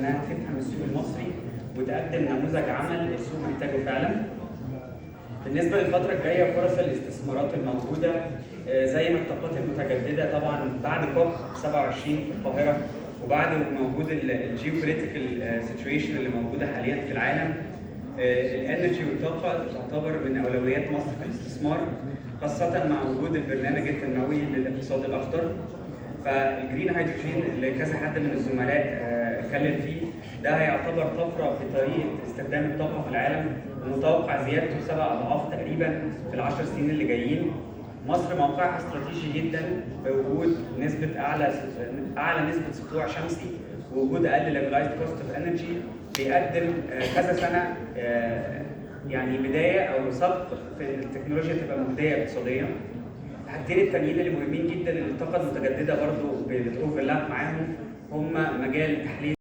انها تفهم السوق المصري وتقدم نموذج عمل السوق محتاجه فعلا. بالنسبه للفتره الجايه فرص الاستثمارات الموجوده زي ما الطاقات المتجدده طبعا بعد كوب 27 في القاهره وبعد وجود الجيوبوليتيكال سيتويشن اللي موجوده حاليا في العالم، الانرجي والطاقه تعتبر من اولويات مصر في الاستثمار، خاصه مع وجود البرنامج التنموي للاقتصاد الاخضر. فالجرين هيدروجين اللي كذا حد من الزملاء اتكلم فيه ده هيعتبر طفره في طريقه استخدام الطاقه في العالم، ومتوقع زيادته 7 اضعاف تقريبا في ال10 سنين اللي جايين. مصر موقعها استراتيجي جدا بوجود اعلى نسبه سطوع شمسي ووجود اقل ليفلايزد كوست اوف انرجي، بيقدم كذا سنه يعني بدايه او سبق في التكنولوجيا تبقى مجديه اقتصاديا. الحاجتين التانيين اللي مهمين جدا اللي الطاقه المتجدده برضه بتوفرلاب معاهم هم مجال تحليل